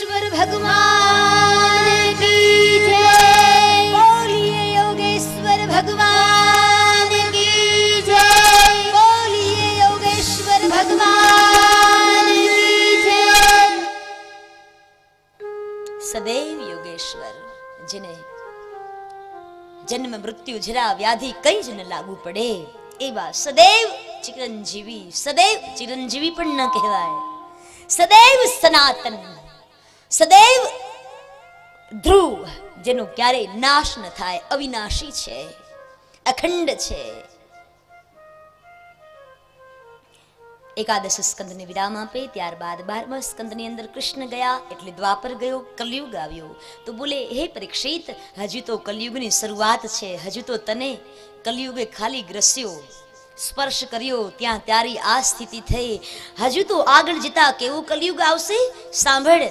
योगेश्वर भगवान की जय। बोलिए योगेश्वर भगवान की जय। बोलिए योगेश्वर भगवान की जय। सदैव योगेश्वर जिने जन्म मृत्यु जरा व्याधि कई ज न लागू पड़े एवा सदैव चिरंजीवी पण न कहेवाय। सदैव सनातन, सदैव ध्रुव, જેનો ક્યારે નાશ ન થાય, અવિનાશી છે, અખંડ છે। એકાદશ સ્કંદને વિરામ આપે ત્યારબાદ 12મા સ્કંદની અંદર કૃષ્ણ ગયા એટલે દ્વાપર ગયો, કલયુગ આવ્યો। તો બોલે હે પરીક્ષિત, હજુ તો કલયુગની શરૂઆત છે, હજુ તો તને કલયુગે ખાલી ગ્રસ્યો, સ્પર્શ કર્યો, ત્યાં તારી આ સ્થિતિ થઈ। હજુ તો આગળ જતા કેવું કલયુગ આવશે સાંભળ।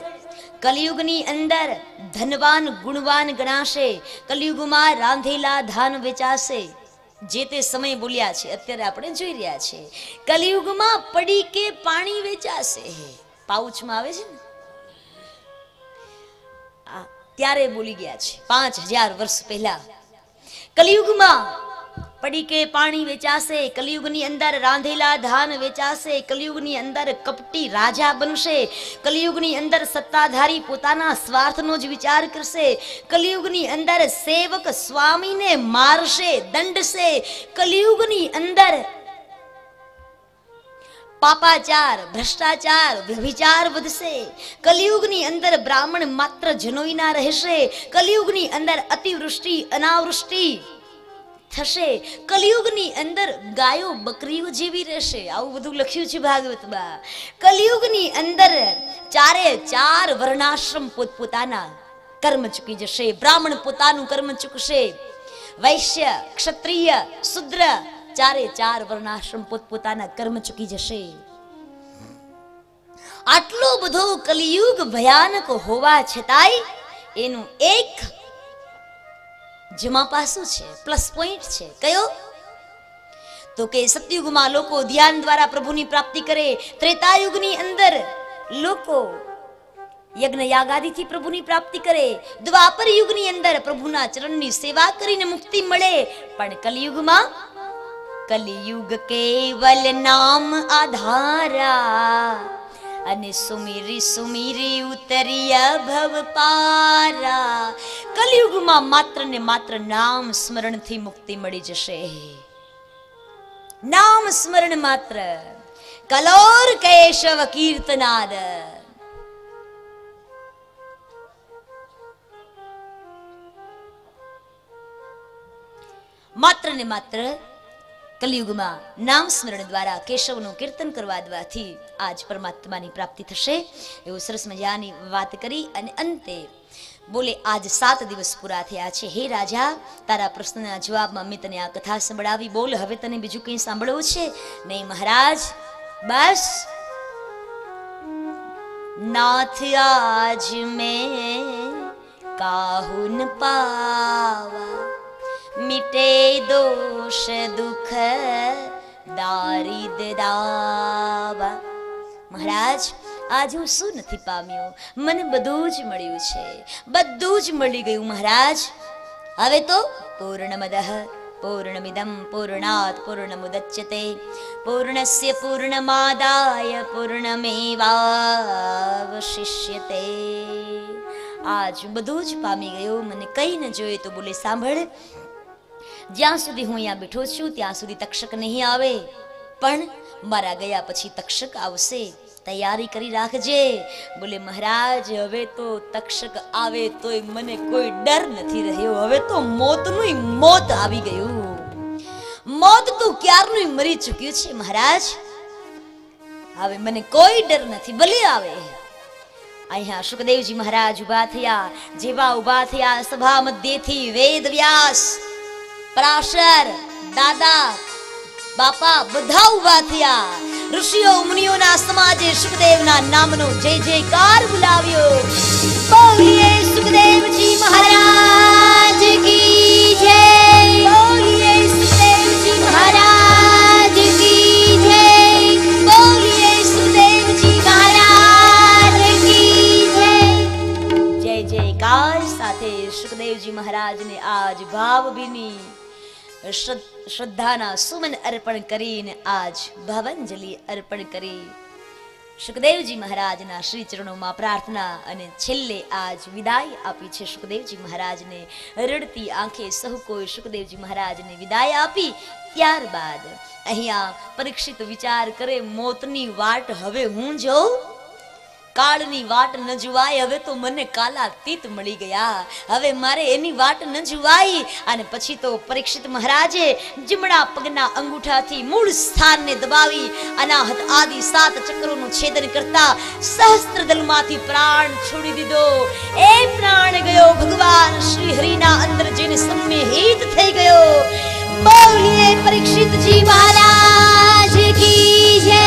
કલયુગની અંદર ધનવાન ગુણવાન ગણાશે, કલયુગમાં રાંધેલા ધાન વેચાશે। જે તે સમય બોલ્યા છે અત્યારે આપણે જોઈ રહ્યા છે। કલયુગમાં પડી કે પાણી વેચાશે, પાઉચમાં આવે છે ને, ત્યારે બોલી ગયા છે 5000 વર્ષ પહેલા। કલયુગમાં પડી કે પાણી વેચાશે, કલયુગની અંદર રાંધેલા ધાન વેચાશે, કલયુગની અંદર કપટી રાજા બનશે, કલયુગની અંદર સત્તાધારી પોતાના સ્વાર્થનો જ વિચાર કરશે, કલયુગની અંદર સેવક સ્વામીને મારશે, દંડશે, કલયુગની અંદર પાપાચાર, ભ્રષ્ટાચાર, વ્યભિચાર વધશે, કલયુગની અંદર બ્રાહ્મણ માત્ર જનોઈના રહેશે, કલયુગની અંદર અતિવૃષ્ટિ અનાવૃષ્ટિ થશે, કલયુગની અંદર ગાયો બકરીઓ જેવી રહેશે। આવું બધું લખ્યું છે ભાગવતમાં। કલયુગની અંદર ચારે ચાર વર્ણાશ્રમ પોતપોતાના કર્મ ચૂકી જશે, બ્રાહ્મણ પોતાનું કર્મ ચૂકશે, વૈશ્ય ક્ષત્રિય શુદ્ર ચારે ચાર વર્ણાશ્રમ પોતપોતાના કર્મ ચૂકી જશે। આટલો બધો કલયુગ ભયાનક હોવા છતાંય એનું એક જમા પાસું છે, પ્લસ પોઈન્ટ છે। કયો? તો કે સતયુગમાં લોકો ધ્યાન દ્વારા પ્રભુની પ્રાપ્તિ કરે, ત્રેતાયુગની અંદર લોકો યજ્ઞ યાગાદિથી પ્રભુની પ્રાપ્તિ કરે, દ્વાપર યુગની અંદર પ્રભુના ચરણની સેવા કરીને મુક્તિ મળે। પણ કલિયુગમાં કલિયુગ કેવલ નામ આધારા, અને સુમીરી સુમીરી ઉતરિયા ભવ પારા। કલયુગમાં માત્ર ને માત્ર નામ સ્મરણથી મુક્તિ મળી જશે। નામ સ્મરણ માત્ર, કલોર કેશવ કીર્તનાદ। માત્ર ને માત્ર કલયુગમાં નામ સ્મરણ દ્વારા કેશવનું કીર્તન કરવા દ્વાથી આજ પરમાત્માની પ્રાપ્તિ થશે। એવું સરસ મજાની વાત કરી અને અંતે બોલે આજ 7 દિવસ પૂરા થયા છે। હે રાજા, તારા પ્રશ્નના જવાબમાં મેં તને આ કથા સંભળાવી, બોલ હવે તને બીજું કંઈ સાંભળવું છે? નહીં મહારાજ, બસ નાથ આજ મેં કાહુ ન પાવા, मिटे दोष दुख दारिद दावा। મહારાજ, આજ હું શું નથી પામ્યો, મને બધું જ મળ્યું છે, બધું જ મળી ગયું મહારાજ। હવે તો પૂર્ણમદઃ પૂર્ણમિદં પૂર્ણાત પૂર્ણમુદચ્યતે પૂર્ણસ્ય પૂર્ણમાદાય પૂર્ણમેવાવશિષ્યતે। આજ બધું જ પામી ગયો, મને કઈ ન જોઈએ તો બોલે સાંભળ, જ્યાં સુધી હું અહીંયા બેઠો છું ત્યાં સુધી તક્ષક નહીં આવે, પણ મારા ગયા પછી તક્ષક આવશે, તૈયારી કરી રાખજે। બોલે મહારાજ, હવે તો તક્ષક આવે તોય મને કોઈ ડર નથી રહ્યો, હવે તો મોતનું મોત આવી ગયું, મોત તો ક્યારનું મરી ચૂક્યું છે મહારાજ, હવે મને કોઈ ડર નથી, ભલે આવે। અહીંયા શુકદેવજી મહારાજ ઉભા થયા, જેવા ઉભા થયા સભા મધ્યથી વેદ વ્યાસ, પરાશર, દાદા, બાપા બધા ઉભા થયા। ઋષિઓ મુનિઓના સમાજે શુકદેવના નામનો જય જયકાર બોલાવ્યો। બોલીએ શુકદેવજી મહારાજ કી જય, બોલીએ શુકદેવજી મહારાજ કી જય, બોલીએ શુકદેવજી મહારાજ કી જય। સુખદેવજી મહારાજને આજ ભાવભીની શ્રદ્ધાના સુમન અર્પણ કરીને આજ ભાવાંજલિ અર્પણ કરી સુખદેવજી મહારાજના શ્રી ચરણોમાં પ્રાર્થના અને છેલ્લે આજ વિદાય આપી છે સુખદેવજી મહારાજને રડતી આંખે સહુ કોઈ સુખદેવજી મહારાજને વિદાય આપી ત્યારબાદ અહીંયા પરીક્ષિત વિચાર કરે મોતની વાટ હવે હું જોઉં કાળની વાટ ન જુવાય હવે તો મને કાલાતીત મળી ગયા હવે મારે એની વાટ ન જુવાય અને પછી તો પરીક્ષિત મહારાજે જમણા પગના અંગૂઠાથી મૂળ સ્થાનને દબાવી અનાહત આદિ 7 ચક્રોનું છેદન કરતા સહસ્ત્રદલમાંથી પ્રાણ છોડી દીધો એ પ્રાણ ગયો ભગવાન શ્રી હરિના અંદર જેને સંમોહિત થઈ ગયો બોલીએ પરીક્ષિતજી મહારાજ કી જય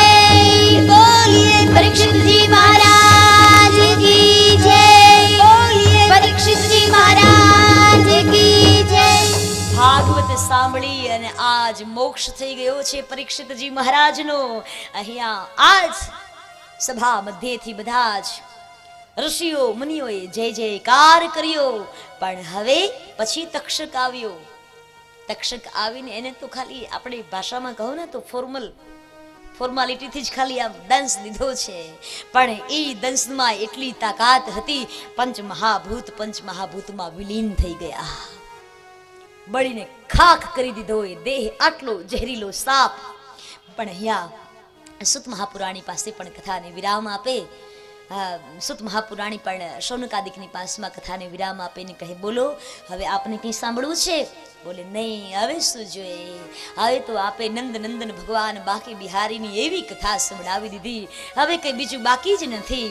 બોલીએ પરીક્ષિતજી મહારાજ કી જય બોલીએ પરીક્ષિતજી મહારાજ કી જય ભાગવત સાંભળી અને આજ મોક્ષ થઈ ગયો છે પરીક્ષિતજી મહારાજનો અહીંયા આજ સભા મધ્યથી બધા જ ઋષિઓ મુનિઓએ જય જયકાર કર્યો પણ હવે પછી તક્ષક આવ્યો તક્ષક આવીને એને તો ખાલી આપણી ભાષામાં કહો ને તો ફોર્માલિટીથી જ ખાલી આમ દંશ દીધો છે પણ એ દંશમાં એટલી તાકાત હતી પંચમહાભૂતમાં વિલીન થઈ ગયા બળીને ખાખ કરી દીધો એ દેહ આટલો ઝેરીલો સાપ પણ અહીંયા સુત મહાપુરાણી પાસે પણ કથાને વિરામ આપે સુત મહાપુરાણી પણ શૌનકાદિકની પાસમાં કથાને વિરામ આપીને કહે બોલો હવે આપને કંઈ સાંભળવું છે બોલે નહીં હવે શું જોઈએ હવે તો આપે નંદનંદન ભગવાન બાકી બિહારીની એવી કથા સંભળાવી દીધી હવે કંઈ બીજું બાકી જ નથી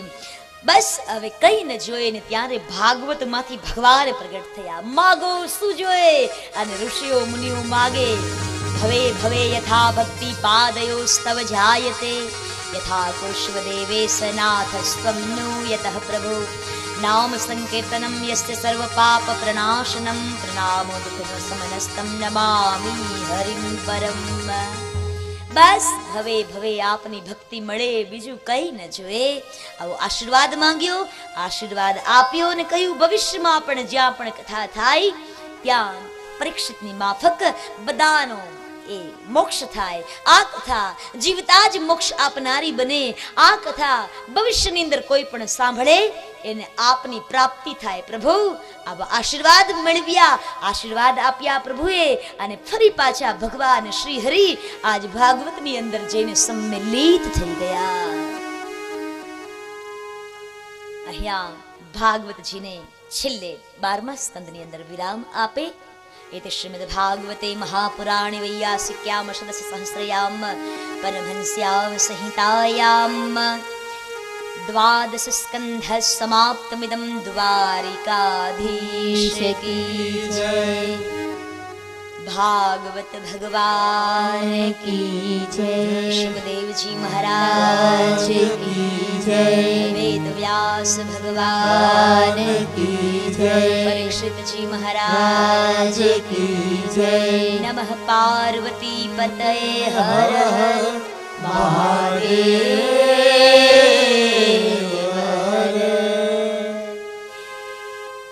બસ હવે કઈ ન જોઈએ ને ત્યારે ભાગવતમાંથી ભગવાન પ્રગટ થયા માગો શું જોઈએ અને ઋષિઓ મુનિઓ માગે ભવે ભવે યથા ભક્તિ પાદયો સ્તવ જાયતે યથા કુષ્વદેવે સનાથ સ્વમ્નો યતઃ પ્રભુ નામ સંકીર્તનમ યસ્ય સર્વ પાપ પ્રનાશનમ પ્રણામો દુઃખ સમનસ્તમ નમામિ હરિમ પરમ બસ હવે ભવે આપની ભક્તિ મળે બીજું કઈ ન જોઈએ આવો આશીર્વાદ માંગ્યો આશીર્વાદ આપ્યો અને કહ્યું ભવિષ્યમાં પણ જ્યાં પણ કથા થાય ત્યાં પરીક્ષિતની માફક બધાનો એ મોક્ષ થાય આ કથા જીવતા જ મોક્ષ આપનારી બને આ કથા ભવિષ્યની અંદર કોઈ પણ સાંભળે એને આપની પ્રાપ્તિ થાય પ્રભુ આવા આશીર્વાદ મેળવ્યા આશીર્વાદ આપ્યા પ્રભુએ અને ફરી પાછા ભગવાન શ્રી હરિ આજ ભાગવતની અંદર જઈને સંમેલિત થઈ ગયા અહીંયા ભાગવતજીને છેલ્લે 12મા સ્કંદની અંદર વિરામ આપે एते श्रीमद्भागवते महापुराणे वैयासिक्याम षदश सहस्रयाम परमहंस्याम संहितायाम 12 स्कंध समाप्तमिदं द्वारिकाधीश की जय भागवत भगवान की जय सुखदेवजी महाराज की जय वेद व्यास भगवान की जय परीक्षित जी महाराज की जय नमः पार्वती पतये हर हर महादेव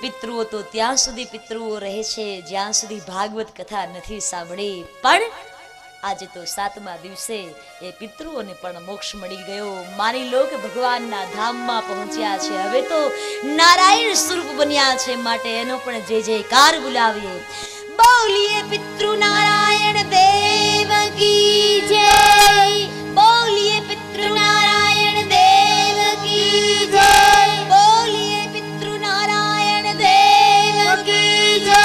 પિતૃઓ તો ત્યાં સુધી પિતૃઓ રહે છે જ્યાં સુધી ભાગવત કથા નથી સાંભળી પણ આજે તો 7મા દિવસે એ પિતૃઓને પણ મોક્ષ મળી ગયો માની લો કે ભગવાનના ધામમાં પહોંચ્યા છે હવે તો નારાયણ સ્વરૂપ બન્યા છે માટે એનો પણ જય જયકાર બોલાવીએ બોલીએ પિતૃ નારાયણ દેવ કી જય બોલીએ પિતૃ નારાયણ દેવ કી જય બોલીએ પિતૃ નારાયણ દેવ કી જય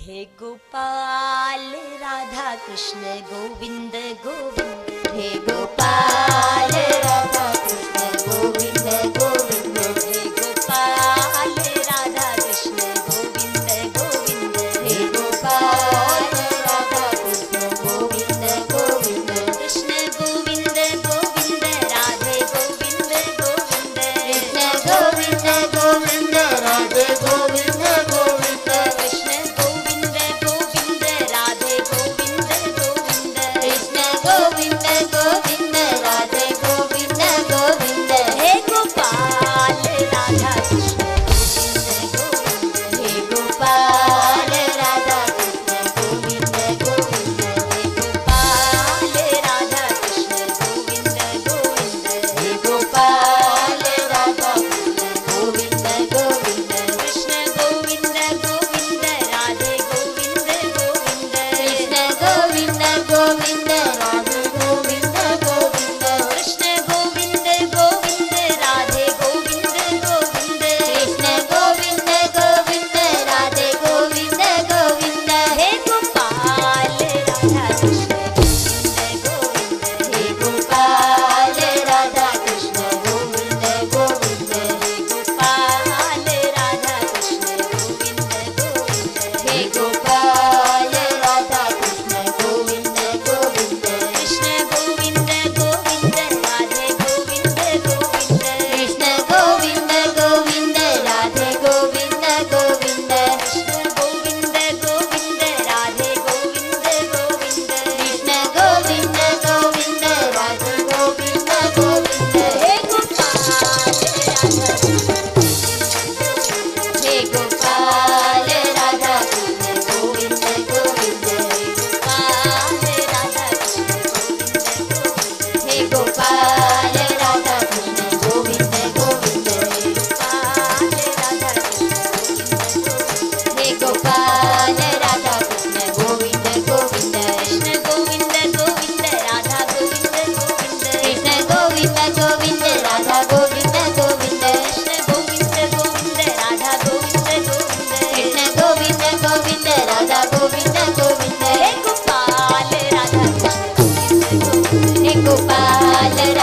हे गोपाल राधा कृष्ण गोविंद गोविंद हे गोपाल राधा कृष्ण गोविंद गोविंद हे गोपाल राधा कृष्ण गोविंद गोविंद हे गोपाल राधा कृष्ण गोविंद गोविंद कृष्ण गोविंद गोविंद राधे गोविंद गोविंद कृष्ण गोविंद गोविंद राधे गोविंद गोविंद कृष्ण गोविंद गोविंद राधे गोविंद गोविंद कृष्ण गोविंद गोविंद राधे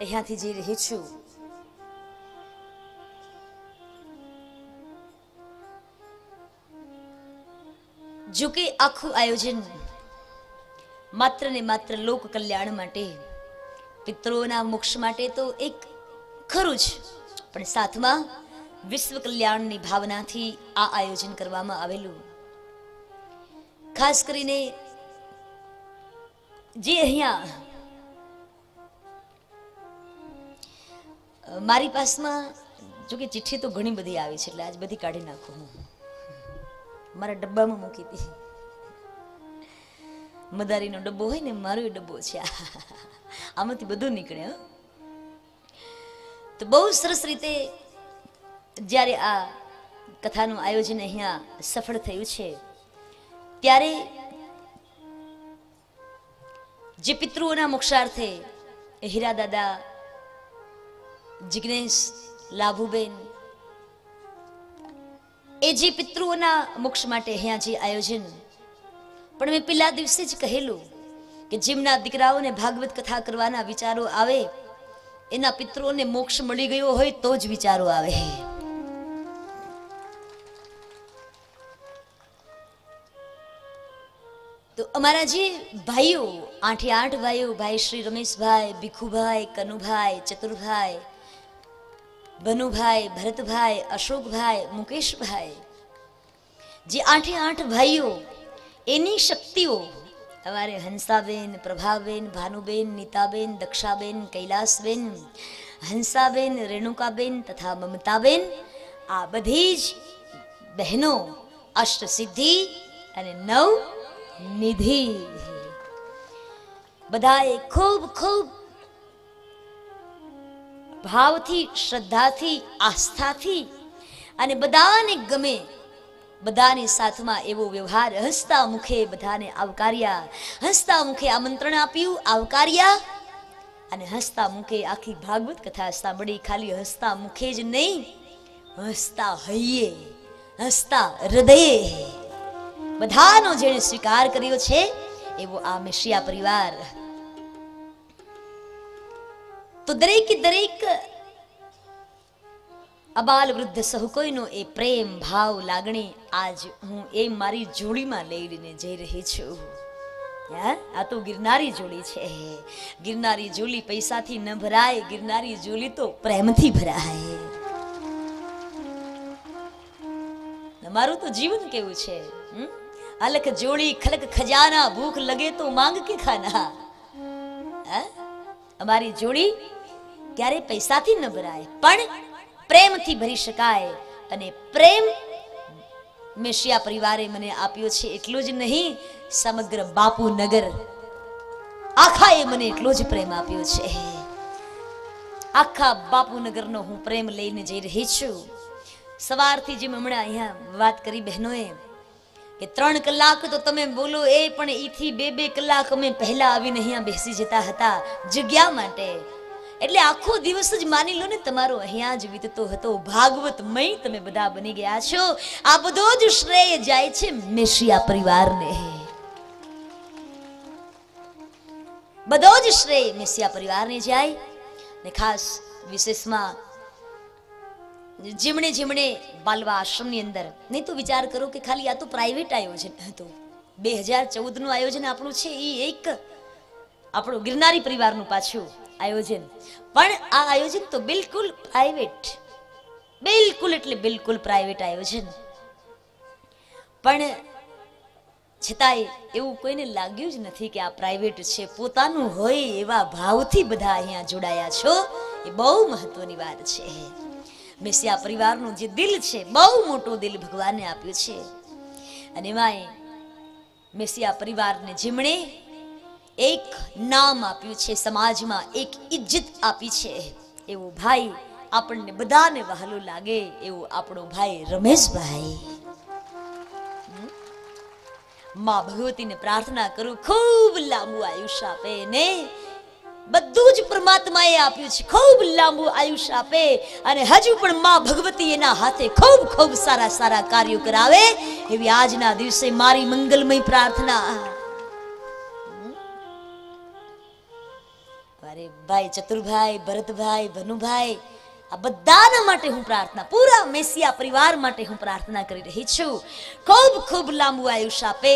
અહીંયાથી જઈ રહી છું. જો કે આખું આયોજન માત્ર ને માત્ર લોક કલ્યાણ માટે, પિતૃઓના મોક્ષ માટે તો એક ખરું જ, પણ સાથમાં વિશ્વ કલ્યાણની ભાવનાથી આ આયોજન કરવામાં આવેલું. ખાસ કરીને જે અહીંયા મારી પાસમાં, જો કે ચિઠ્ઠી તો ઘણી બધી આવી છે એટલે આજ બધી કાઢી નાખું. હું મારા ડબ્બામાં મૂકી હતી. મદારીનો ડબ્બો હોય ને, મારો ડબ્બો છે. આમાંથી બધું નીકળે. તો બહુ સરસ રીતે જ્યારે આ કથાનું આયોજન અહીંયા સફળ થયું છે, ત્યારે જે પિતૃઓના મોક્ષાર્થે હીરા દાદા, જિગ્નેશ, લાભુબેન, એ જે પિતૃઓના મોક્ષ માટે અહીંયા જે આયોજન, પણ મેં પેલા દિવસે જ કહેલું કે જેમના દીકરાઓને ભાગવત કથા કરવાના વિચારો આવે, એના પિતૃઓને મોક્ષ મળી ગયો હોય તો જ વિચારો આવે. તો અમારા જે ભાઈઓ, 8 ભાઈઓ, ભાઈ શ્રી રમેશભાઈ, ભીખુભાઈ, કનુભાઈ, ચતુરભાઈ, બનુભાઈ, ભરતભાઈ, અશોકભાઈ, મુકેશભાઈ, જે 8 ભાઈઓ, એની શક્તિઓ અમારે હંસાબેન, પ્રભાબેન, ભાનુબેન, નીતાબેન, દક્ષાબેન, કૈલાસબેન, હંસાબેન, રેણુકાબેન તથા મમતાબેન, આ બધી જ બહેનો અષ્ટસિદ્ધિ અને 9 નિધિ બધાએ ખૂબ ખૂબ ભાવથી, શ્રદ્ધાથી, આસ્થાથી અને બધાને ગમે, બધાની સાથમાં એવો વ્યવહાર, હસતા મુખે બધાને આવકાર્યા, હસતા મુખે આમંત્રણ આપ્યું, આવકાર્યા, અને હસતા મુખે આખી ભાગવત કથા સાંભળી. ખાલી હસતા મુખે જ નહીં, હસતા હૈયે, હસતા હૃદયે બધાનો જેણે સ્વીકાર કર્યો છે એવો આ મેશિયા પરિવાર. તો દરેક અબાલ વૃદ્ધ સહુ કોઈનો એ પ્રેમ, ભાવ, લાગણી આજ હું એ મારી જોડીમાં લઈને જઈ રહી છું. આ તો ગિરનારી જોડી છે. ગિરનારી જોડી પૈસાથી ન ભરાય, ગિરનારી જોડી તો પ્રેમથી ભરાય. મારું તો જીવન કેવું છે, અલખ જોડી ખલક ખજાના, ભૂખ લગે તો માંગ કે ખાના. અમારી જોડી ક્યારે પૈસાથી ન ભરાય, પણ પ્રેમથી ભરી શકાય. અને પ્રેમ મેશિયા પરિવારે મને આપ્યો છે. એટલું જ નહીં, સમગ્ર બાપુનગર આખા એ મને એટલો જ પ્રેમ આપ્યો છે. આખા બાપુનગરનો હું પ્રેમ લઈને જઈ રહી છું. સવારથી જેમ હમણાં અહીંયા વાત કરી બહેનોએ કે 3 કલાક તો તમે બોલો, એ પણ ઈથી 2 કલાક અમે પહેલા આવીને અહીંયા બેસી જતા હતા જગ્યા માટે. એટલે આખો દિવસ જ માની લો ને તમારો અહીંયા જ વીતતો હતો. ભાગવતમય તમે બધા બની ગયા છો. આ બધો જ શ્રેય જાય છે મેશિયા પરિવારને. બધો જ શ્રેય મેશિયા પરિવારને જાય. ને ખાસ વિશેષમાં જેમણે બાલવા આશ્રમની અંદર, નહીં તો વિચાર કરો કે ખાલી આ તો પ્રાઇવેટ આયોજન હતું. 2014 નું આયોજન આપણું છે, એ એક આપણું ગિરનારી પરિવારનું પાછું આયોજન. પણ આ આયોજન તો બિલકુલ પ્રાઇવેટ, બિલકુલ એટલે બિલકુલ પ્રાઇવેટ આયોજન. પણ છતાંય એવું કોઈને લાગ્યું જ નથી કે આ પ્રાઇવેટ છે. પોતાનું હોય એવા ભાવથી બધા અહીંયા જોડાયા છો, એ બહુ મહત્વની વાત છે. મેશિયા પરિવારનું જે દિલ છે, બહુ મોટું દિલ ભગવાને આપ્યું છે. અને એમાંય મેશિયા પરિવારને જેમણે એક નામ આપ્યું છે, સમાજમાં એક ઇજ્જત આપી છે, એવો ભાઈ આપણને બધાને વહાલો લાગે એવો આપણો ભાઈ રમેશભાઈ. માં ભગવતીને પ્રાર્થના કરું, ખૂબ લાંબુ આયુષ્ય આપે ને. બધું જ પરમાત્માએ આપ્યું છે, ખૂબ લાંબુ આયુષ્ય આપે. અને હજુ પણ માં ભગવતી એના હાથે ખૂબ ખૂબ સારા સારા કાર્યો કરાવે એવી આજના દિવસે મારી મંગલમય પ્રાર્થના. અરે ભાઈ ચતુરભાઈ, ભરતભાઈ, ભનુભાઈ, આ બધાના માટે હું પ્રાર્થના, પૂરા મેસિયા પરિવાર માટે હું પ્રાર્થના કરી રહી છું. ખૂબ ખૂબ લાંબુ આયુષ્ય આપે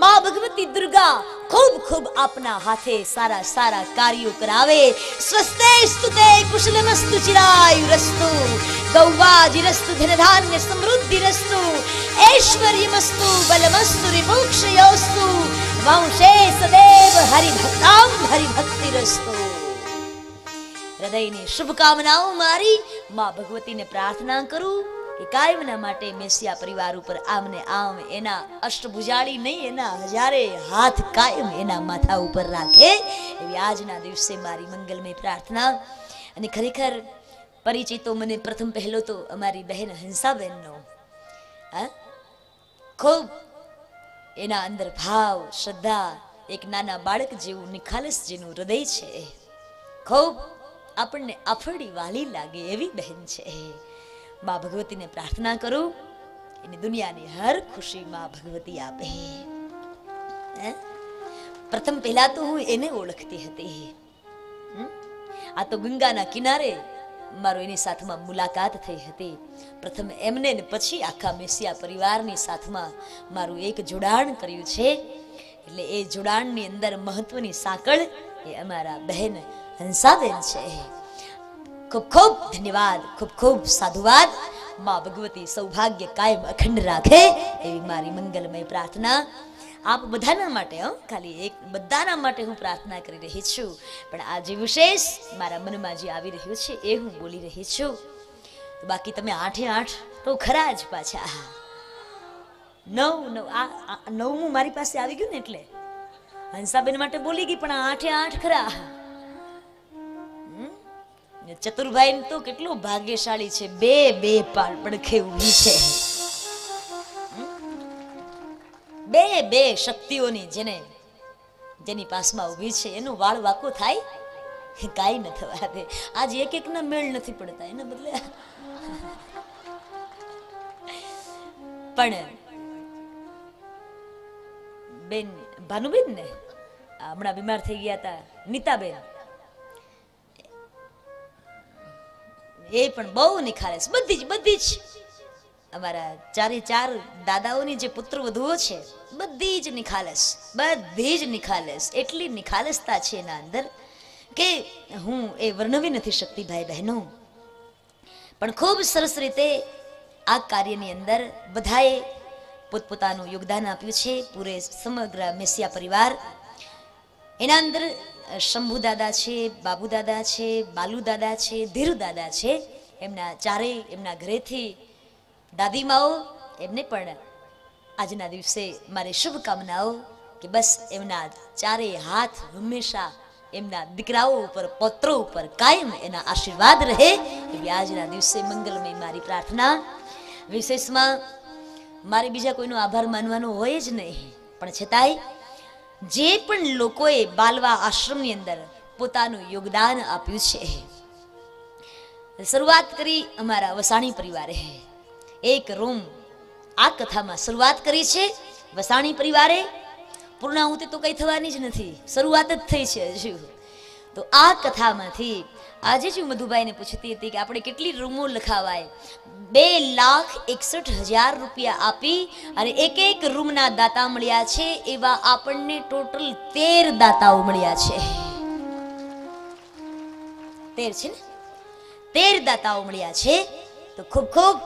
માં ભગવતી દુર્ગા. ખૂબ ખૂબ આપના હાથે સારા સારા કાર્યો કરાવે. સ્વસ્તે સ્તુતે કુશલમસ્તુ ચિરાયુરસ્તુ ગૌવાજીરસ્તુ ધનધાન્ય સમૃદ્ધિરસ્તુ ऐश्वर्यमस्तु बलमस्तु रिपुक्षयोस्तु वंशे सदैव हरिभक्तां हरिभक्तिरस्तु. હૃદયની શુભકામનાઓ મારી માં ભગવતીને પ્રાર્થના કરું કે કાયમના માટે મેસિયા પરિવાર ઉપર આમને આમ એના અષ્ટભુજાળી નહીં, એના હજારે હાથ કાયમ એના માથા ઉપર રાખે એવી આજના દિવસે મારી મંગલમય પ્રાર્થના. અને ખરેખર પરિચિતો મને પ્રથમ પહેલો તો અમારી બહેન હંસાબેનનો, ખૂબ એના અંદર ભાવ, શ્રદ્ધા, એક નાના બાળક જેવું નિખાલસ જેનું હૃદય છે. ખૂબ આપણને આફડી વાલી લાગે એવી બહેન છે. માં ભગવતીને પ્રાર્થના કરું એની દુનિયાની હર ખુશી માં ભગવતી આપે. પ્રથમ પહેલા તો હું એને ઓળખતી હતી. આ તો ગંગાના કિનારે મારો એની સાથમાં મુલાકાત થઈ હતી પ્રથમ એમને, ને પછી આખા મેસિયા પરિવારની સાથમાં મારું એક જોડાણ કર્યું છે. એટલે એ જોડાણની અંદર મહત્વની સાંકળ એ અમારા બહેન હંસાબેન છે. ખૂબ ખૂબ ધન્યવાદ, ખૂબ ખૂબ સાધુવાદ. માં ભગવતી સૌભાગ્ય કાયમ અખંડ રાખે એવી મારી મંગલમય પ્રાર્થના આપ બધાના માટે, ખાલી એક બધાના માટે હું પ્રાર્થના કરી રહી છું. પણ આ જે વિશેષ મારા મનમાં જે આવી રહ્યું છે એ હું બોલી રહી છું. બાકી તમે 8 તો ખરા જ પાછા. 9 મારી પાસે આવી ગયું ને એટલે હંસાબેન માટે બોલી ગઈ, પણ 8 ખરા. ચતુરભાઈ તો કેટલું ભાગ્યશાળી છે, બે પડખે ઊભી છે. બે શક્તિઓની જેની પાસમાં ઊભી છે એનું વાળ વાકો થાય કાંઈ ન થવા દે. આજ એક ના મેળ નથી પડતા, એના બદલે પણ બેન ભાનુબેન ને હમણાં બીમાર થઈ ગયા હતા નીતાબેન, એ પણ બહુ નિખાલસ. બધી જ અમારા 4 દાદાઓની જે પુત્ર વધુઓ છે બધી જ નિખાલસ. એટલી નિખાલસતા છે એના અંદર કે હું એ વર્ણવી નથી શકતી ભાઈ બહેનો. પણ ખૂબ સરસ રીતે આ કાર્યની અંદર બધાએ પોતપોતાનું યોગદાન આપ્યું છે. પૂરે સમગ્ર મેસિયા પરિવાર એના અંદર શંભુ દાદા છે, બાબુ દાદા છે, બાલુ દાદા છે, ધીરુ દાદા છે. એમના ચારેય એમના ઘરેથી દાદીમાઓ, એમને પણ આજના દિવસે મારી શુભકામનાઓ કે બસ એમના ચારેય હાથ હંમેશા એમના દીકરાઓ ઉપર, પૌત્રો ઉપર કાયમ એના આશીર્વાદ રહે એવી આજના દિવસે મંગલમય મારી પ્રાર્થના. વિશેષમાં મારે બીજા કોઈનો આભાર માનવાનો હોય જ નહીં, પણ છતાંય જે પણ લોકોએ બાલવા આશ્રમની અંદર પોતાનું યોગદાન આપ્યું છે. શરૂઆત કરી અમારા વસાણી પરિવારે, એક રૂમ આ કથામાં શરૂઆત કરી છે વસાણી પરિવારે. પૂર્ણાહુતિ તો કઈ થવાની જ નથી, શરૂઆત જ થઈ છે હજુ. તો આ કથામાંથી આજે જ મધુભાઈને પૂછતી હતી કે આપણે કેટલી રૂમો લખાવાય. 2,61,000 રૂપિયા આપી અને એક રૂમના દાતા મળ્યા છે. એવા આપણને ટોટલ 13 દાતાઓ મળ્યા છે. 13 છે ને, 13 દાતાઓ મળ્યા છે. તો ખૂબ ખૂબ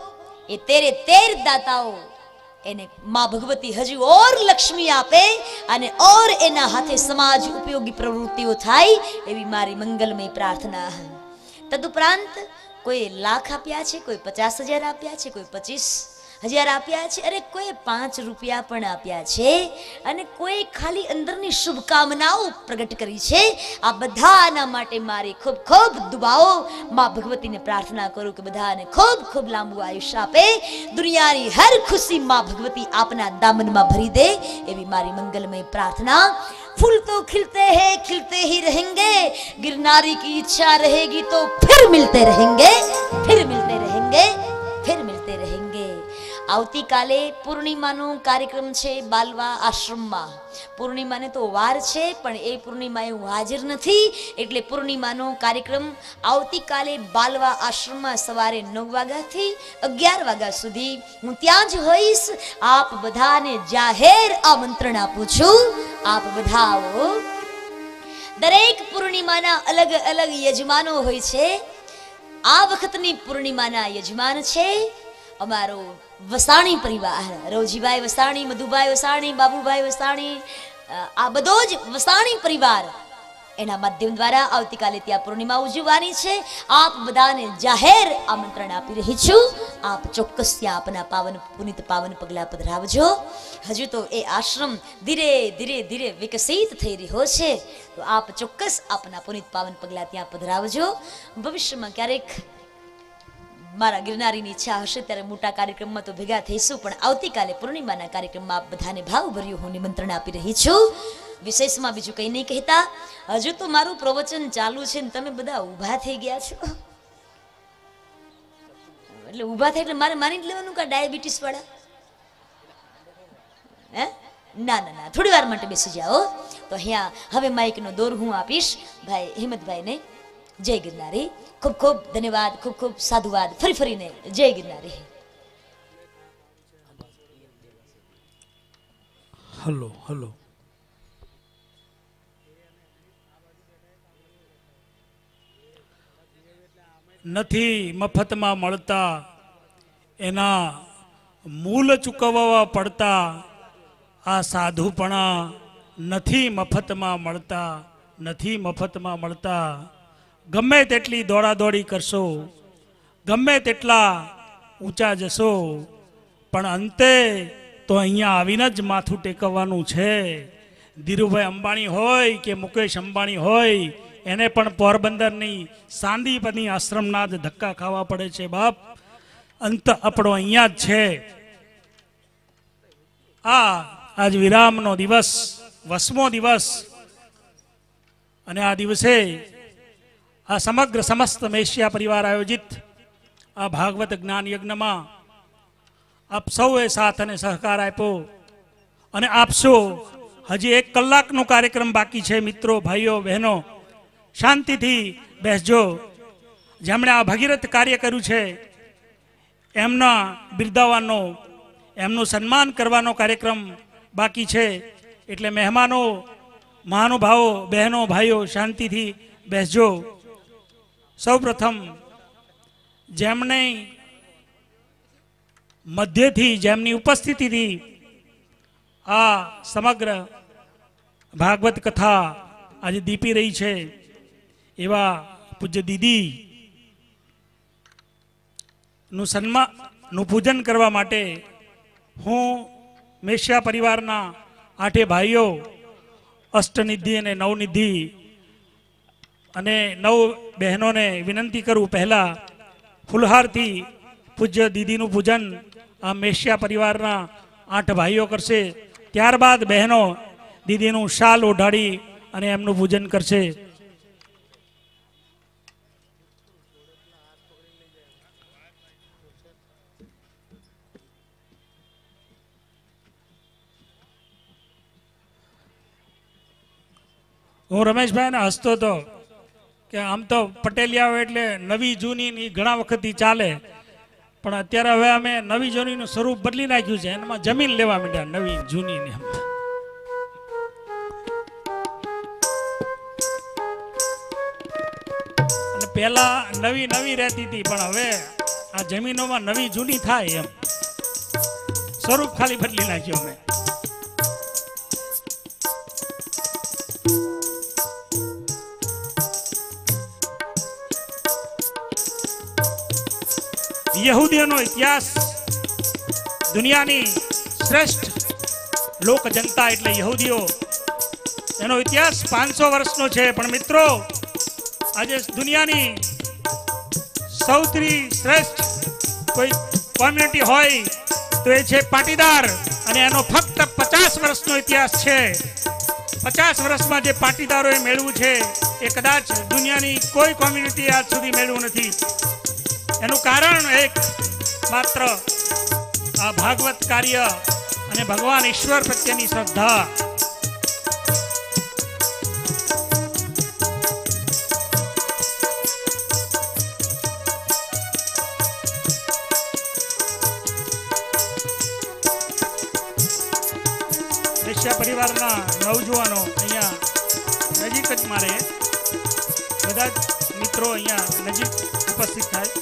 એ 13 દાતાઓ એને માં ભગવતી હજુ ઓર લક્ષ્મી આપે અને ઓર એના હાથે સમાજ ઉપયોગી પ્રવૃત્તિઓ થાય એવી મારી મંગલમય પ્રાર્થના. તદુપરાંત કોઈ લાખ આપ્યા છે, કોઈ 50,000 આપ્યા છે, કોઈ 25,000 આપ્યા છે, અરે કોઈ 5 રૂપિયા પણ આપ્યા છે, અને કોઈ ખાલી અંદરની શુભકામનાઓ પ્રગટ કરી છે. આ બધાના માટે મારી ખૂબ ખૂબ દુઆઓ માં ભગવતીને પ્રાર્થના કરું કે બધાને ખૂબ ખૂબ લાંબુ આયુષ્ય આપે. દુનિયાની હર ખુશી માં ભગવતી આપના દામનમાં ભરી દે એવી મારી મંગલમય પ્રાર્થના. फूल तो खिलते हैं, खिलते ही रहेंगे, गिरनारी की इच्छा रहेगी तो फिर मिलते रहेंगे, फिर मिलते रहेंगे, फिर मिलते रहेंगे. આવતીકાલે પૂર્ણિમાનો કાર્યક્રમ છે બાલવા આશ્રમમાં. પૂર્ણિમાને તો વાર છે, પણ એ પૂર્ણિમાએ હું હાજર નથી, એટલે પૂર્ણિમાનો કાર્યક્રમ આવતીકાલે બાલવા આશ્રમમાં સવારે 9 વાગ્યાથી 11 વાગ્યા સુધી હું ત્યાં જ હોઈશ. આપ બધાને જાહેર આમંત્રણ આપું છું. આપ બધા આવો. દરેક પૂર્ણિમાના અલગ અલગ યજમાનો હોય છે. આ વખતની પૂર્ણિમાના યજમાન છે અમારો વસાણી પરિવાર. રોજીભાઈ વસાણી, મધુભાઈ વસાણી, બાબુભાઈ વસાણી, આ બધો જ વસાણી પરિવાર. એના માધ્યમ દ્વારા આવતીકાલે ત્યાં પૂર્ણિમા ઉજવવાની છે. આપ બધાને જાહેર આમંત્રણ આપી રહી છું. આપ ચોક્કસ ત્યાં આપના પાવન પુનિત પાવન પગલા પધરાવજો. હજુ તો એ આશ્રમ ધીરે ધીરે ધીરે વિકસિત થઈ રહ્યો છે, તો આપ ચોક્કસ આપના પુનિત પાવન પગલા ત્યાં પધરાવજો. ભવિષ્યમાં ક્યારેક મારા ગિરનારીની ઈચ્છા હશે ત્યારે મોટા કાર્યક્રમમાં તો ભેગા થઈશું, પણ આવતીકાલે પૂર્ણિમાના કાર્યક્રમમાં આપ બધાને ભાવભર્યું હું નિમંત્રણ આપી રહી છું. વિશેષમાં બીજું કંઈ નહીં કહેતા. હજુ તો મારું પ્રવચન ચાલુ છે ને તમે બધા ઊભા થઈ ગયા છો. એટલે ઊભા થાય એટલે મારે માની જ લેવાનું કે ડાયાબિટીસ વાળા? હે? ના ના ના, થોડી વાર માટે બેસી જાઓ. તો અહીંયા હવે માઇકનો દોર હું આપીશ ભાઈ હિંમતભાઈને. જય ગિરનારી. ખૂબ ખૂબ ધન્યવાદ, ખૂબ ખૂબ સાધુવાદ. ફરી ફરીને જય ગિરનારી. Hello hello. નથી મફતમાં મળતા, એના મૂલ ચૂકવવા પડતા. આ સાધુપણા નથી મફતમાં મળતા, નથી મફતમાં મળતા. ગમે તેટલી દોડાદોડી કરશો, ગમે તેટલા ઊંચા જશો, પણ અંતે તો અહીંયા આવીને જ માથું ટેકવવાનું છે. ધીરુભાઈ અંબાણી હોય કે મુકેશ અંબાણી હોય, એને પણ પોરબંદરની સાંદીપની આશ્રમના જ ધક્કા ખાવા પડે છે. બાપ, અંત આપણો અહીંયા જ છે. આજ વિરામનો દિવસ, 8મો દિવસ, અને આ દિવસે આ સમગ્ર સમસ્ત મેશિયા પરિવાર આયોજિત આ ભાગવત જ્ઞાન યજ્ઞમાં આપ સૌએ સાથ અને સહકાર આપ્યો અને આપશો. હજી 1 કલાકનો કાર્યક્રમ બાકી છે. મિત્રો, ભાઈઓ, બહેનો, શાંતિથી બેસજો. જેમણે આ ભગીરથ કાર્ય કર્યું છે એમના બિરદાવવાનો, એમનું સન્માન કરવાનો કાર્યક્રમ બાકી છે. એટલે મહેમાનો, મહાનુભાવો, બહેનો, ભાઈઓ, શાંતિથી બેસજો. સૌપ્રથમ જેમને મધ્યથી, જેમની ઉપસ્થિતિથી આ સમગ્ર ભાગવત કથા આજે દીપી રહી છે, એવા પૂજ્ય દીદી નું પૂજન કરવા માટે હું મેશિયા પરિવારના 8 ભાઈઓ, અષ્ટનિધિ અને નવનિધિ અને 9 બહેનોને વિનંતી કરું. પહેલા ફુલહારથી પૂજ્ય દીદીનું પૂજન આ મેશિયા પરિવારના 8 ભાઈઓ કરશે. ત્યારબાદ બહેનો દીદીનું શાલ ઓઢાડી અને એમનું પૂજન કરશે. હું રમેશભાઈને હસતો હતો કે આમ તો પટેલિયાઓ એટલે નવી જૂની ઘણા વખતથી ચાલે, પણ અત્યારે હવે અમે નવી જૂનીનું સ્વરૂપ બદલી નાખ્યું છે. એમાં જમીન લેવા માંડ્યા નવી જૂનીને. અને પહેલા નવી નવી રહેતી હતી, પણ હવે આ જમીનોમાં નવી જૂની થાય એમ સ્વરૂપ ખાલી બદલી નાખ્યું અમે. યહૂદીઓનો ઇતિહાસ, દુનિયાની શ્રેષ્ઠ લોક જનતા એટલે યહૂદીઓ, એનો ઇતિહાસ 500 વર્ષનો છે. પણ મિત્રો, આજે દુનિયાની સૌથી શ્રેષ્ઠ કોઈ કોમ્યુનિટી હોય તો એ છે પાટીદાર, અને એનો ફક્ત 50 વર્ષનો ઇતિહાસ છે. 50 વર્ષમાં જે પાટીદારોએ મેળવ્યું છે એ કદાચ દુનિયાની કોઈ કોમ્યુનિટી આજ સુધી મેળવ્યું નથી. એનું કારણ એક માત્ર આ ભાગવત કાર્ય અને ભગવાન ઈશ્વર પ્રત્યેની શ્રદ્ધા વેશ્યા પરિવારના નવજુવાનો અહીંયા નજીક જ મારે બધા જ મિત્રો અહીંયા નજીક ઉપસ્થિત થાય.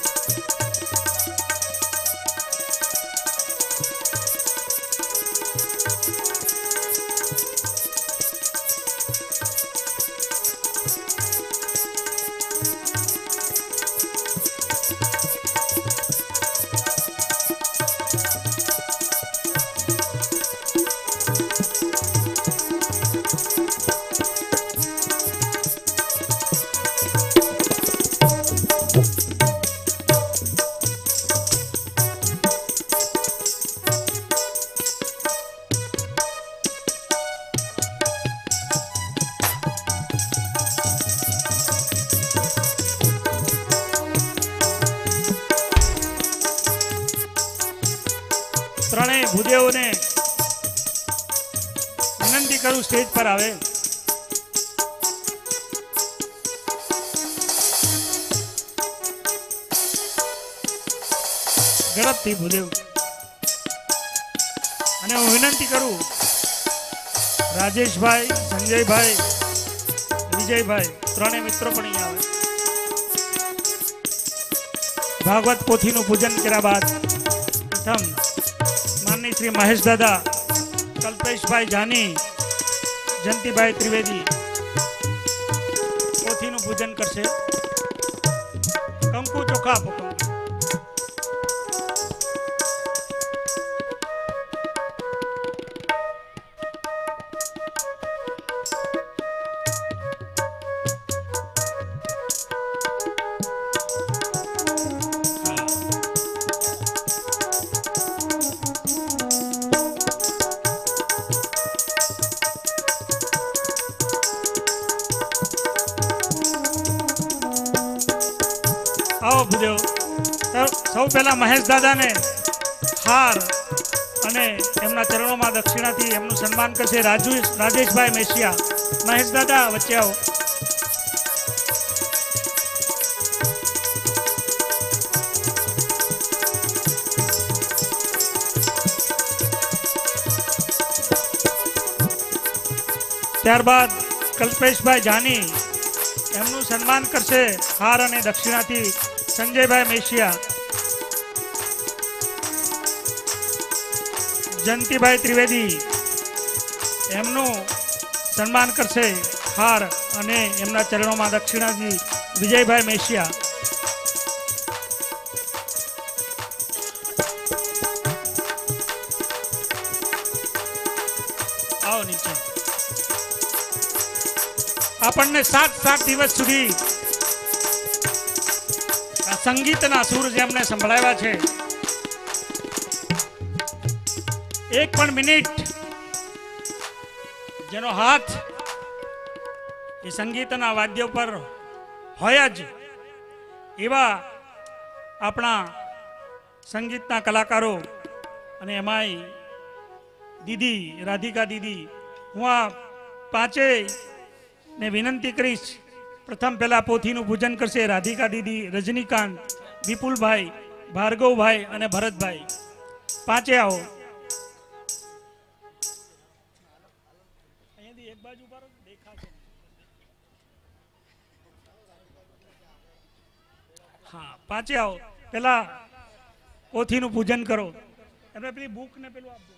ત્રણેય ભૂદેવોને વિનંતી કરું સ્ટેજ પર આવે. ઝડપથી ભૂદેવ. અને હું વિનંતી કરું રાજેશભાઈ, સંજયભાઈ, વિજયભાઈ ત્રણેય મિત્રો પણ અહીંયા આવે. ભાગવત પોથીનું પૂજન કર્યા બાદ પ્રથમ માનની શ્રી મહેશ દાદા, કલ્પેશભાઈ જાની, જયંતિભાઈ ત્રિવેદી પોથીનું પૂજન કરશે. કંકુ ચોખા આપો. આવો ભૂદેવ. સૌ પહેલા મહેશ દાદાને હાર અને એમના ચરણોમાં દક્ષિણાથી એમનું સન્માન કરશે રાજેશભાઈ મેશિયા. મહેશ દાદા વચ્ચે આવો. ત્યારબાદ કલ્પેશભાઈ જાની એમનું સન્માન કરશે હાર અને દક્ષિણાથી સંજયભાઈ મેશિયા. જયંતિભાઈ ત્રિવેદી એમનું સન્માન કરશે હાર અને એમના ચરણોમાં દક્ષિણાથી વિજયભાઈ મેશિયા. આવો નીચે. આપણને 7 દિવસ સુધી આ સંગીતના સૂર જેમને સંભળાવ્યા છે, એક પણ મિનિટ જેનો હાથ એ સંગીતના વાદ્ય પર હોય જ એવા આપણા સંગીતના કલાકારો અને એમાંય દીદી રાધિકા દીદી. હું આ પાંચેય ને વિનંતી કરીશ. પ્રથમ પહેલા પોથીનું પૂજન કરશે રાધિકા દીદી, રજનીકાંત, વિપુલભાઈ, ભાર્ગવભાઈ અને ભરતભાઈ. પાંચે આવો. એક બાજુ દેખાશે. હા, પાંચે આવો. પેલા પોથીનું પૂજન કરો. એમને પેલી બુક ને પેલું આપજો.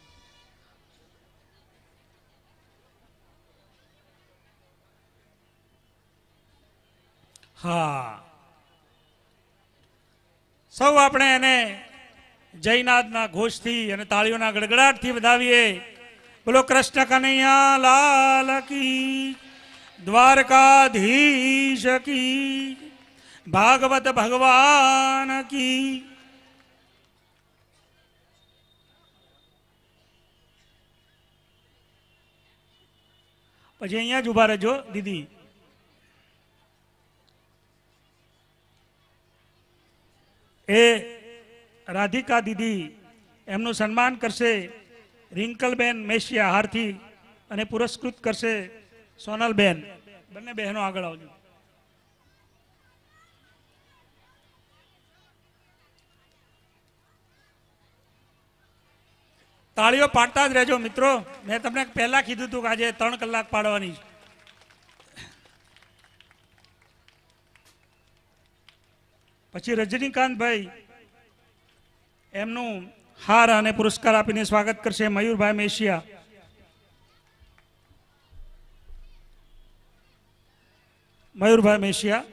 હા, સૌ આપણે એને જયનાથના ઘોષથી અને તાળીઓના ગડગડાટથી વધાવીએ. બોલો કૃષ્ણ કનૈયા લાલ કી, દ્વારકાધીશ કી, ભાગવત ભગવાન કી. પછી અહીંયા જ ઉભા રહેજો દીદી. એ રાધિકા દીદી એમનું સન્માન કરશે રિંકલબેન મેશિયા હારથી અને પુરસ્કૃત કરશે સોનલબેન. બંને બહેનો આગળ આવજો. તાળીઓ પાડતા જ રહેજો મિત્રો. મેં તમને પહેલા કીધું હતું કે આજે 3 કલાક પાડવાની. પછી રજનીકાંતભાઈ એમનું હાર અને પુરસ્કાર આપીને સ્વાગત કરશે મયુરભાઈ મેશિયા. મયુરભાઈ મેશિયા.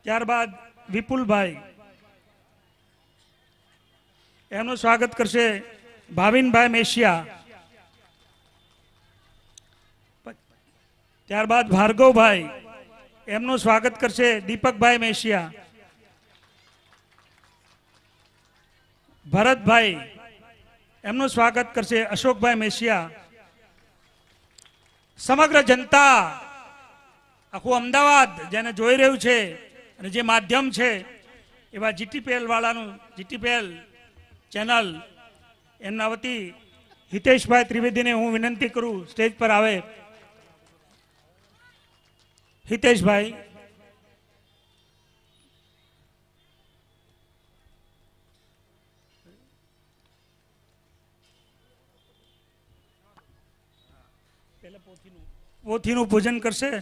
ત્યારબાદ વિપુલભાઈ એમનું સ્વાગત કરશે ભાવિનભાઈ મેશિયા. ત્યારબાદ ભાર્ગવભાઈ એમનું સ્વાગત કરશે દીપકભાઈ મેશિયા. ભરતભાઈ એમનું સ્વાગત કરશે અશોકભાઈ મેશિયા. સમગ્ર જનતા, આખું અમદાવાદ જેને જોઈ રહ્યું છે અને જે માધ્યમ છે એવા જીટીપીએલ વાળાનું, જીટીપીએલ ચેનલ, એમના વતી હિતેશભાઈ ત્રિવેદીને હું વિનંતી કરું સ્ટેજ પર આવે. હિતેશભાઈ. પોથીનું પૂજન કરશે.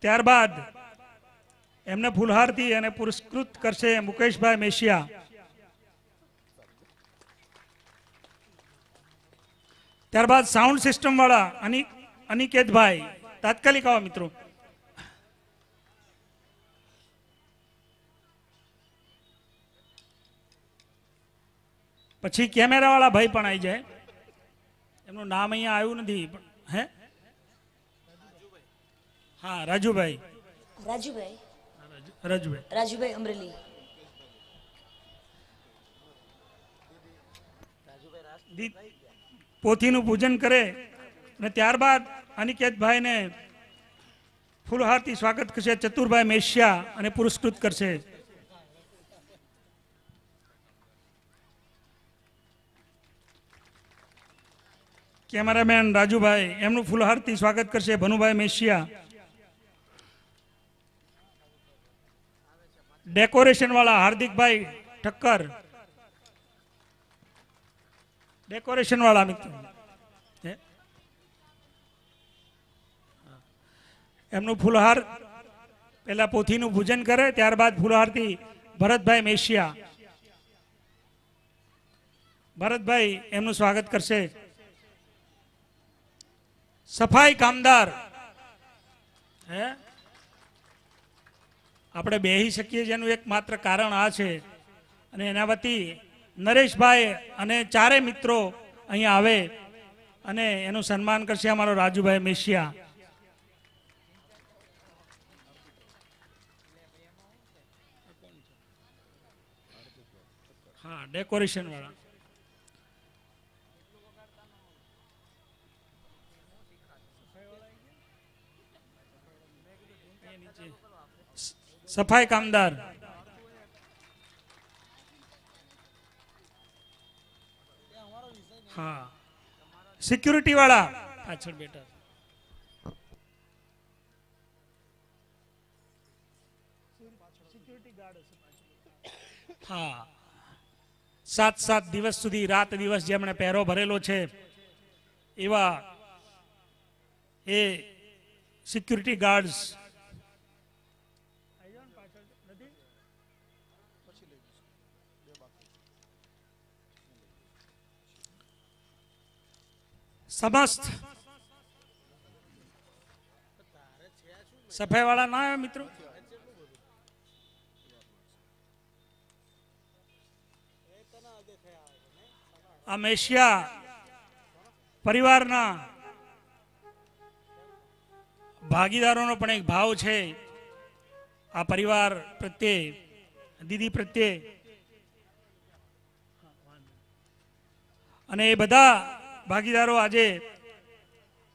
ત્યારબાદ એમને ફૂલહારથી અને પુરસ્કૃત કરશે મુકેશભાઈ મેશિયા. ત્યારબાદ સાઉન્ડ સિસ્ટમ વાળા અનિકેતભાઈ તાત્કાલિક આવો મિત્રો. પછી કેમેરા વાળા ભાઈ પણ આવી જાય. એમનું નામ અહીંયા આવ્યું નથી. હે, હા, રાજુભાઈ. રાજુભાઈ. રાજુભાઈ. રાજુભાઈ અમરેલી. પોથીનું પૂજન કરે અને ત્યારબાદ અનિકેતભાઈને ફૂલહારથી સ્વાગત કરશે ચતુરભાઈ મેશિયા અને પુરસ્કૃત કરશે. કેમેરામેન રાજુભાઈ એમનું ફૂલહારથી સ્વાગત કરશે ભનુભાઈ મેશિયા. ડેકોરેશન વાળા હાર્દિકભાઈ ઠક્કર. ડેકોરેશન વાળા મિત્રો એમનું ફૂલહાર પહેલા પોથીનું પૂજન કરે, ત્યારબાદ ફૂલહારથી ભરતભાઈ મેશિયા. ભરતભાઈ એમનું સ્વાગત કરશે. સફાઈ કામદાર. હે, આપણે બેહી શકીએ જેનું એકમાત્ર કારણ આ છે. અને એના વતી નરેશભાઈ અને ચારે મિત્રો અહીંયા આવે અને એનું સન્માન કરશે અમારો રાજુભાઈ મેશિયા. હા, ડેકોરેશન વાળા. સફાઈ કામદાર. હા, સિક્યુરિટી વાળા પાછળ બેઠા. હા, 7 દિવસ સુધી રાત દિવસ જેમણે પહેરો ભરેલો છે એવા એ સિક્યુરિટી ગાર્ડ્સ. સમસ્ત સફાઈ વાળા ના આવ્યા મિત્રો. આ મેશિયા પરિવારના ભાગીદારોનો પણ એક ભાવ છે આ પરિવાર પ્રત્યે, દીદી પ્રત્યે. અને એ બધા ભાગીદારો આજે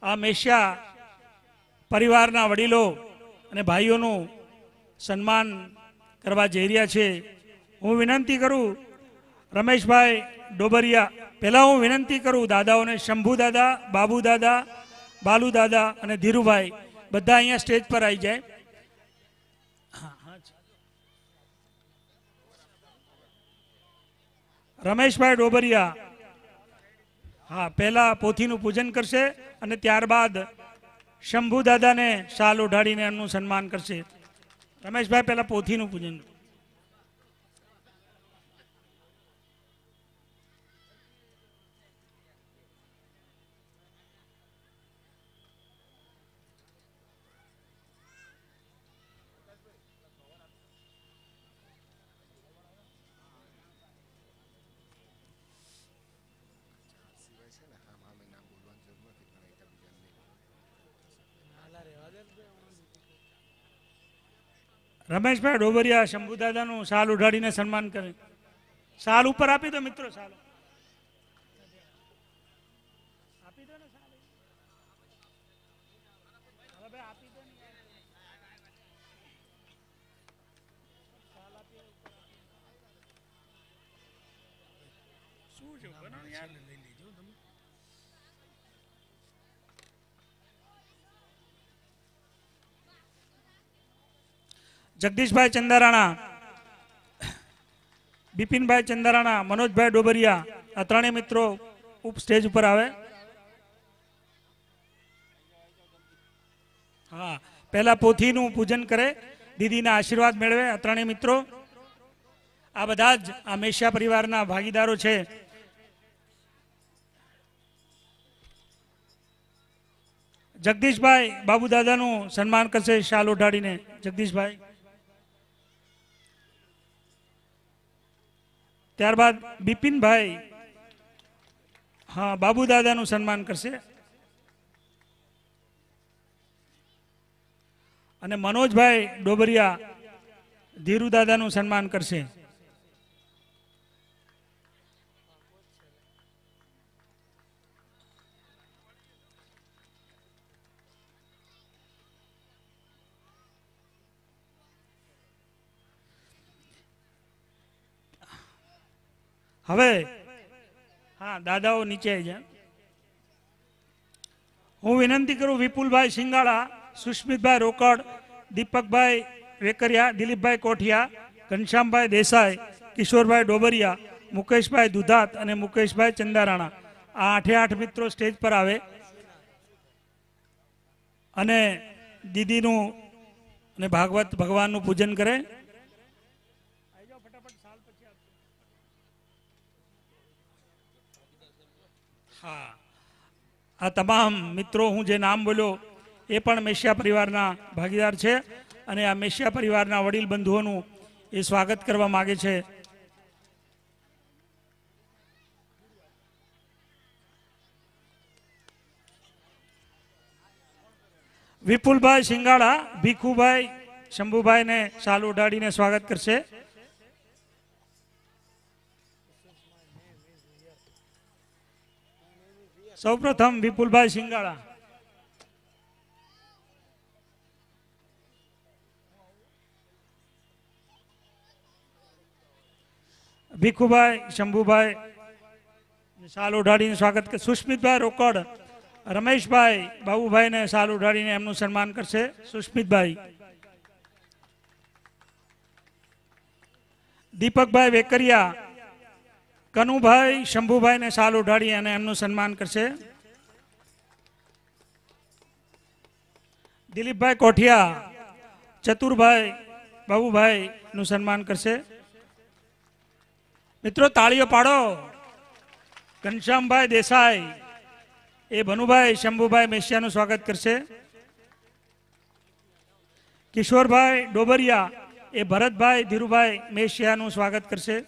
આ મેશિયા પરિવારના વડીલો અને ભાઈઓનું સન્માન કરવા જઈ રહ્યા છે. હું વિનંતી કરું રમેશભાઈ ડોબરિયા, પહેલા હું વિનંતી કરું દાદાઓને, શંભુ દાદા, બાબુ દાદા, બાલુ દાદા અને ધીરુભાઈ બધા અહીંયા સ્ટેજ પર આવી જાય. રમેશભાઈ ડોબરિયા હા પહેલા પોથીનું પૂજન કરશે અને ત્યારબાદ શંભુ દાદાને શાલ ઓઢાડીને એમનું સન્માન કરશે. રમેશભાઈ પહેલા પોથીનું પૂજન. રમેશભાઈ ડોબરિયા શંભુ દાદાનું શાલ ઉઢાડીને સન્માન કરે. શાલ ઉપર આપી દો મિત્રો, શાલ આપી દો ને, શાલ આપી દો. શું છે લઈ લીજો તમે. જગદીશભાઈ ચંદારાણા, બિપિનભાઈ ચંદારાણા, મનોજભાઈ ડોબરિયા, આ ત્રણેય મિત્રો સ્ટેજ ઉપર આવે. હા પહેલા પોથીનું પૂજન કરે, દીદીના આશીર્વાદ મેળવે આ ત્રણેય મિત્રો. આ બધા જ આ મેશિયા પરિવારના ભાગીદારો છે. જગદીશભાઈ બાબુ દાદાનું સન્માન કરશે શાલ ઓઢાડીને. જગદીશભાઈ, ત્યારબાદ બિપિનભાઈ હા બાબુ દાદાનું સન્માન કરશે અને મનોજભાઈ ડોબરિયા ધીરુ દાદાનું સન્માન કરશે. હવે હા દાદાઓ નીચે આવી જાય. હું વિનંતી કરું વિપુલભાઈ સિંગાળા, સુષ્મિતભાઈ રોકડ, દીપકભાઈ વેકરિયા, દિલીપભાઈ કોઠિયા, ઘનશ્યામભાઈ દેસાઈ, કિશોરભાઈ ડોબરિયા, મુકેશભાઈ દુધાત અને મુકેશભાઈ ચંદારાણા આ 8 મિત્રો સ્ટેજ પર આવે અને દીદીનું અને ભાગવત ભગવાનનું પૂજન કરે. હા આ તમામ મિત્રો હું જે નામ બોલ્યો એ પણ મેશિયા પરિવારના ભાગીદાર છે અને આ મેશિયા પરિવારના વડીલ બંધુઓનું એ સ્વાગત કરવા માગે છે. વિપુલભાઈ સિંગાળા ભીખુભાઈ શંભુભાઈને શાલ ઓઢાડીને સ્વાગત કરશે. સૌપ્રથમ વિપુલભાઈ સિંગાળા. ભીખુભાઈ શંભુભાઈ શાલ ઓઢાડીને સ્વાગત કરશે. સુષ્મિતભાઈ રોકડ રમેશભાઈ બાબુભાઈને શાલ ઓઢાડીને એમનું સન્માન કરશે. સુષ્મિતભાઈ. દીપકભાઈ વેકરિયા કનુભાઈ શંભુભાઈને શાલ ઓઢાડી અને એમનું સન્માન કરશે. દિલીપભાઈ કોઠિયા ચતુરભાઈ બાબુભાઈ નું સન્માન કરશે. મિત્રો તાળીઓ પાડો. ઘનશ્યામભાઈ દેસાઈ એ ભનુભાઈ શંભુભાઈ મેશિયાનું સ્વાગત કરશે. કિશોરભાઈ ડોબરિયા એ ભરતભાઈ ધીરુભાઈ મેશિયાનું સ્વાગત કરશે.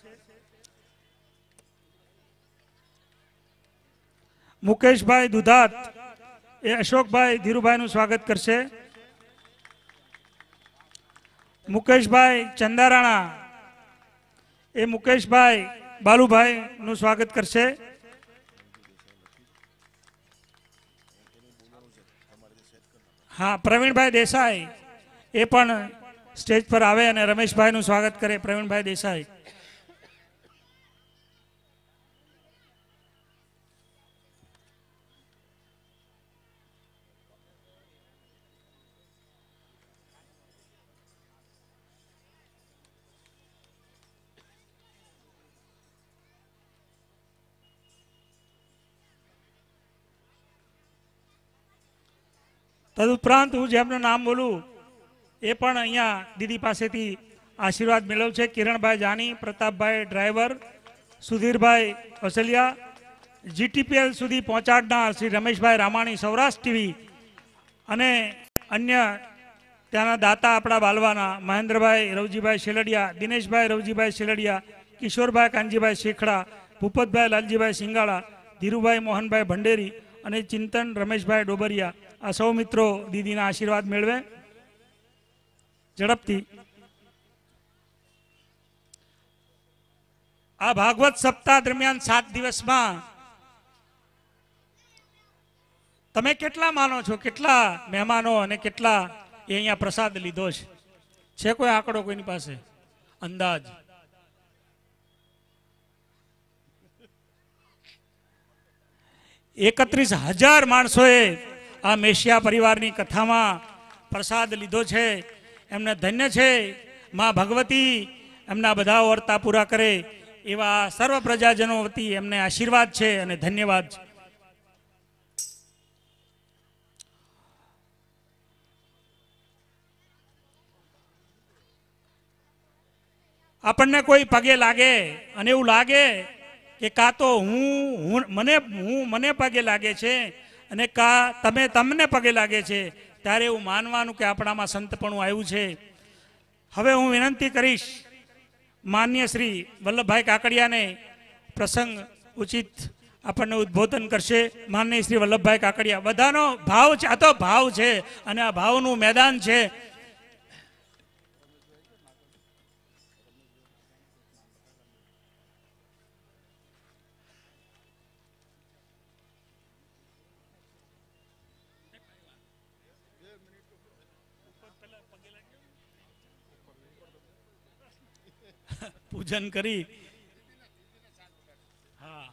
મુકેશભાઈ દુધાત એ અશોકભાઈ ધીરુભાઈનું સ્વાગત કરશે. મુકેશભાઈ ચંદારાણા એ મુકેશભાઈ બાલુભાઈનું સ્વાગત કરશે. હા પ્રવીણભાઈ દેસાઈ એ પણ સ્ટેજ પર આવે અને રમેશભાઈનું સ્વાગત કરે. પ્રવીણભાઈ દેસાઈ. તદુપરાંત હું જેમનું નામ બોલું એ પણ અહીંયા દીદી પાસેથી આશીર્વાદ મેળવ્યો છે. કિરણભાઈ જાની, પ્રતાપભાઈ ડ્રાઈવર, સુધીરભાઈ વસલિયા, જીટીપીએલ સુધી પહોંચાડનાર શ્રી રમેશભાઈ રામાણી સૌરાષ્ટ્ર ટીવી અને અન્ય ત્યાંના દાતા આપણા બાલવાના મહેન્દ્રભાઈ રવજીભાઈ શેલડિયા, દિનેશભાઈ રવજીભાઈ શેલડિયા, કિશોરભાઈ કાનજીભાઈ શેખડા, ભૂપતભાઈ લાલજીભાઈ સિંગાળા, ધીરુભાઈ મોહનભાઈ ભંડેરી અને ચિંતન રમેશભાઈ ડોબરિયા, આ સૌ મિત્રો દીદીના આશીર્વાદ મેળવે. ઝડપથી આ ભાગવત સપ્તાહ દરમિયાન 7 દિવસમાં તમે કેટલા માનો છો, કેટલા મહેમાનો અને કેટલા એ અહીંયા પ્રસાદ લીધો છે કોઈ આંકડો કોઈની પાસે અંદાજ? ₹31,000 માણસોએ આ મેશિયા પરિવારની કથામાં પ્રસાદ લીધો છે. એમને ધન્ય છે. માં ભગવતી એમના બધા વર્તા પૂરા કરે એવા સર્વ પ્રજાજનો વતી એમને આશીર્વાદ છે અને ધન્યવાદ છે. આપણને કોઈ પગે લાગે અને એવું લાગે કે કા તો મને પગે લાગે છે અને કા તમને પગે લાગે છે, ત્યારે એવું માનવાનું કે આપણામાં સંતપણું આવ્યું છે. હવે હું વિનંતી કરીશ માન્ય શ્રી વલ્લભભાઈ કાકડિયાને પ્રસંગ ઉચિત આપણને ઉદ્બોધન કરશે. માન્ય શ્રી વલ્લભભાઈ કાકડિયા, બધાનો ભાવ છે, આ તો ભાવ છે અને આ ભાવનું મેદાન છે. પૂજન કરી હા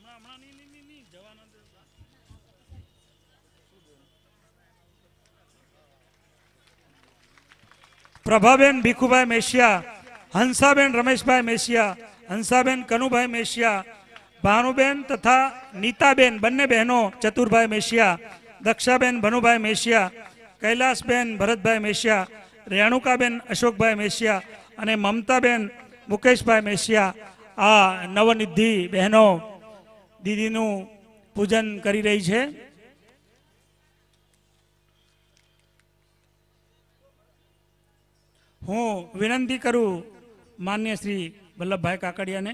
હમણાં નહીં જવાના પ્રભાબેન ભીખુભાઈ મેશિયા, હંસાબેન રમેશભાઈ મેશિયા, હંસાબેન કનુભાઈ મેશિયા, ભાનુબેન તથા નીતાબેન બંને બહેનો ચતુરભાઈ મેશિયા, દક્ષાબેન ભનુભાઈ મેશિયા, કૈલાસબેન ભરતભાઈ મેશિયા, રેણુકાબેન અશોકભાઈ મેશિયા અને મમતાબેન મુકેશભાઈ મેશિયા આ નવનિધિ બહેનો દીદીનું પૂજન કરી રહી છે. હું વિનંતી કરું માન્ય શ્રી વલ્લભભાઈ કાકડિયાને